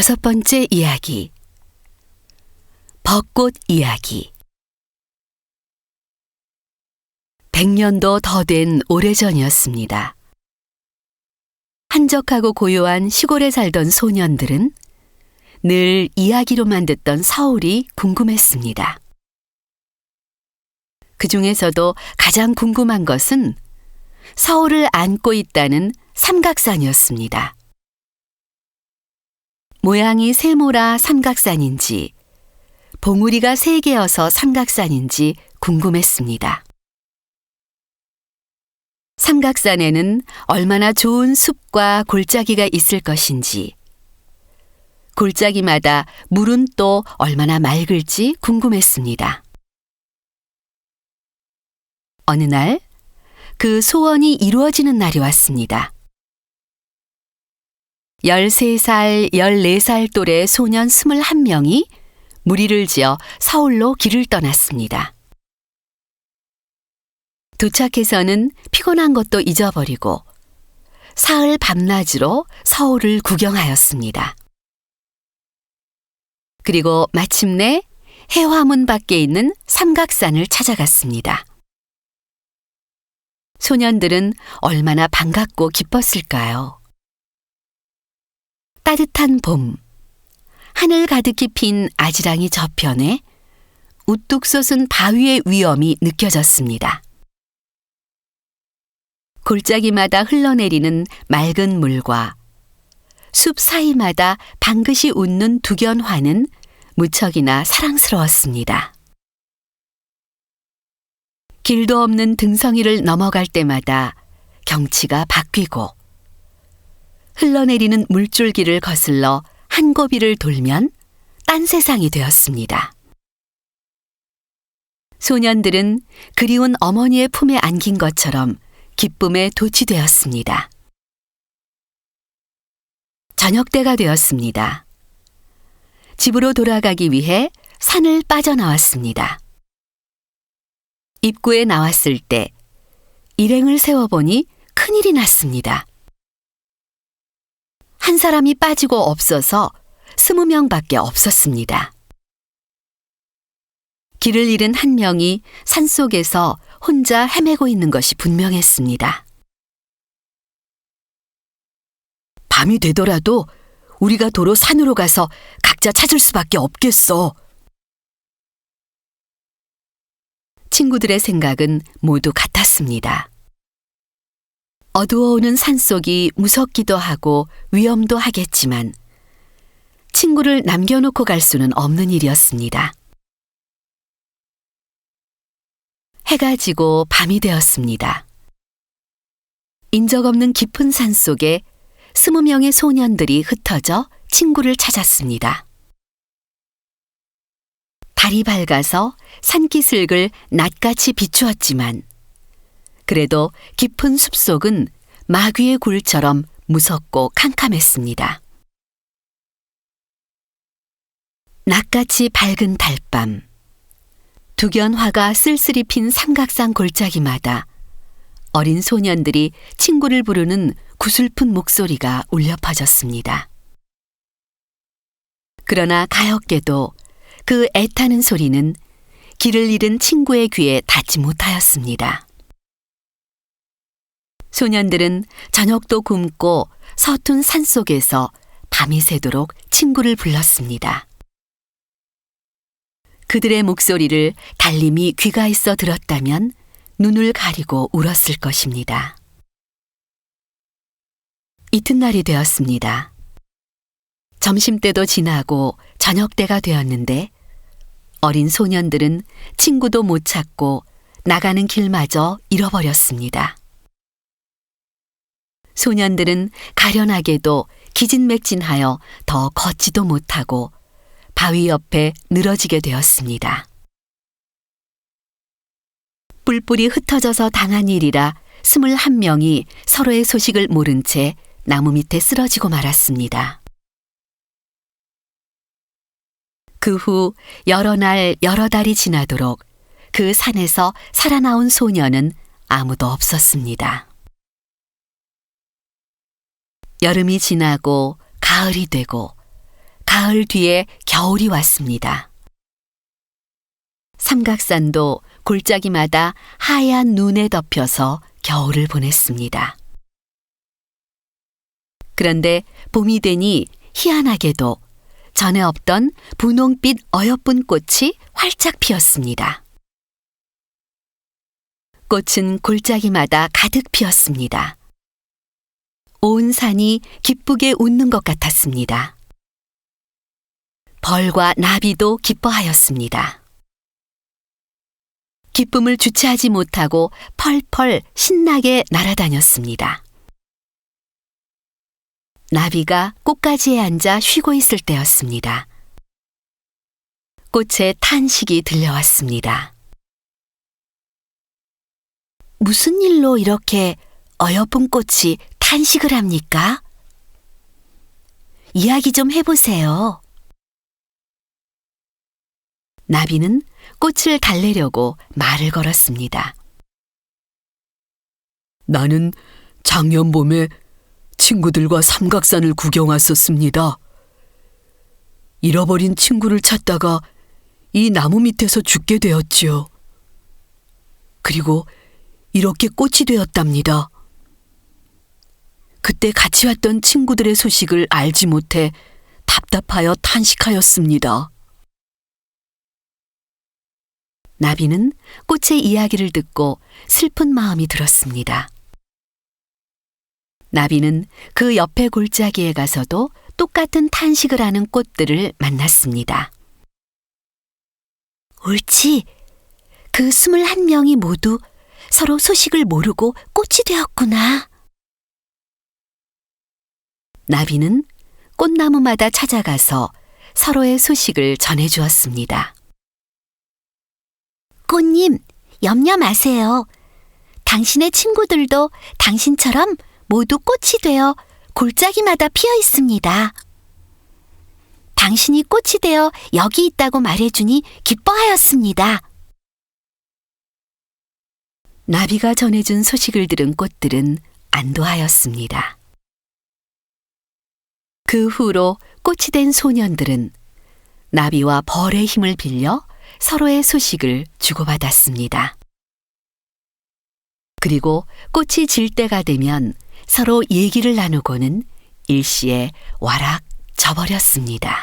6번째 이야기. 벚꽃 이야기. 100년도 더 된 오래전이었습니다. 한적하고 고요한 시골에 살던 소년들은 늘 이야기로만 듣던 서울이 궁금했습니다. 그 중에서도 가장 궁금한 것은 서울을 안고 있다는 삼각산이었습니다. 모양이 세모라 삼각산인지, 봉우리가 3개여서 삼각산인지 궁금했습니다. 삼각산에는 얼마나 좋은 숲과 골짜기가 있을 것인지, 골짜기마다 물은 또 얼마나 맑을지 궁금했습니다. 어느 날, 그 소원이 이루어지는 날이 왔습니다. 13살, 14살 또래 소년 21명이 무리를 지어 서울로 길을 떠났습니다. 도착해서는 피곤한 것도 잊어버리고 사흘 밤낮으로 서울을 구경하였습니다. 그리고 마침내 해화문 밖에 있는 삼각산을 찾아갔습니다. 소년들은 얼마나 반갑고 기뻤을까요? 따뜻한 봄, 하늘 가득히 핀 아지랑이 저편에 우뚝 솟은 바위의 위엄이 느껴졌습니다. 골짜기마다 흘러내리는 맑은 물과 숲 사이마다 방긋이 웃는 두견화는 무척이나 사랑스러웠습니다. 길도 없는 등성이를 넘어갈 때마다 경치가 바뀌고 흘러내리는 물줄기를 거슬러 한 고비를 돌면 딴 세상이 되었습니다. 소년들은 그리운 어머니의 품에 안긴 것처럼 기쁨에 도취되었습니다. 저녁때가 되었습니다. 집으로 돌아가기 위해 산을 빠져나왔습니다. 입구에 나왔을 때 일행을 세워보니 큰일이 났습니다. 한 사람이 빠지고 없어서 20명밖에 없었습니다. 길을 잃은 한 명이 산속에서 혼자 헤매고 있는 것이 분명했습니다. 밤이 되더라도 우리가 도로 산으로 가서 각자 찾을 수밖에 없겠어. 친구들의 생각은 모두 같았습니다. 어두워오는 산속이 무섭기도 하고 위험도 하겠지만 친구를 남겨놓고 갈 수는 없는 일이었습니다. 해가 지고 밤이 되었습니다. 인적 없는 깊은 산속에 20명의 소년들이 흩어져 친구를 찾았습니다. 달이 밝아서 산기슭을 낫같이 비추었지만 그래도 깊은 숲속은 마귀의 굴처럼 무섭고 캄캄했습니다. 낫같이 밝은 달밤, 두견화가 쓸쓸히 핀 삼각산 골짜기마다 어린 소년들이 친구를 부르는 구슬픈 목소리가 울려 퍼졌습니다. 그러나 가엾게도 그 애타는 소리는 길을 잃은 친구의 귀에 닿지 못하였습니다. 소년들은 저녁도 굶고 서툰 산속에서 밤이 새도록 친구를 불렀습니다. 그들의 목소리를 달님이 귀가 있어 들었다면 눈을 가리고 울었을 것입니다. 이튿날이 되었습니다. 점심때도 지나고 저녁때가 되었는데 어린 소년들은 친구도 못 찾고 나가는 길마저 잃어버렸습니다. 소년들은 가련하게도 기진맥진하여 더 걷지도 못하고 바위 옆에 늘어지게 되었습니다. 뿔뿔이 흩어져서 당한 일이라 21명이 서로의 소식을 모른 채 나무 밑에 쓰러지고 말았습니다. 그 후 여러 날 여러 달이 지나도록 그 산에서 살아나온 소년은 아무도 없었습니다. 여름이 지나고 가을이 되고 가을 뒤에 겨울이 왔습니다. 삼각산도 골짜기마다 하얀 눈에 덮여서 겨울을 보냈습니다. 그런데 봄이 되니 희한하게도 전에 없던 분홍빛 어여쁜 꽃이 활짝 피었습니다. 꽃은 골짜기마다 가득 피었습니다. 온 산이 기쁘게 웃는 것 같았습니다. 벌과 나비도 기뻐하였습니다. 기쁨을 주체하지 못하고 펄펄 신나게 날아다녔습니다. 나비가 꽃가지에 앉아 쉬고 있을 때였습니다. 꽃의 탄식이 들려왔습니다. 무슨 일로 이렇게 어여쁜 꽃이 탄식을 합니까? 이야기 좀 해보세요. 나비는 꽃을 달래려고 말을 걸었습니다. 나는 작년 봄에 친구들과 삼각산을 구경 왔었습니다. 잃어버린 친구를 찾다가 이 나무 밑에서 죽게 되었지요. 그리고 이렇게 꽃이 되었답니다. 그때 같이 왔던 친구들의 소식을 알지 못해 답답하여 탄식하였습니다. 나비는 꽃의 이야기를 듣고 슬픈 마음이 들었습니다. 나비는 그 옆에 골짜기에 가서도 똑같은 탄식을 하는 꽃들을 만났습니다. 옳지. 그 21명이 모두 서로 소식을 모르고 꽃이 되었구나. 나비는 꽃나무마다 찾아가서 서로의 소식을 전해주었습니다. 꽃님, 염려 마세요. 당신의 친구들도 당신처럼 모두 꽃이 되어 골짜기마다 피어 있습니다. 당신이 꽃이 되어 여기 있다고 말해주니 기뻐하였습니다. 나비가 전해준 소식을 들은 꽃들은 안도하였습니다. 그 후로 꽃이 된 소년들은 나비와 벌의 힘을 빌려 서로의 소식을 주고받았습니다. 그리고 꽃이 질 때가 되면 서로 얘기를 나누고는 일시에 와락 져버렸습니다.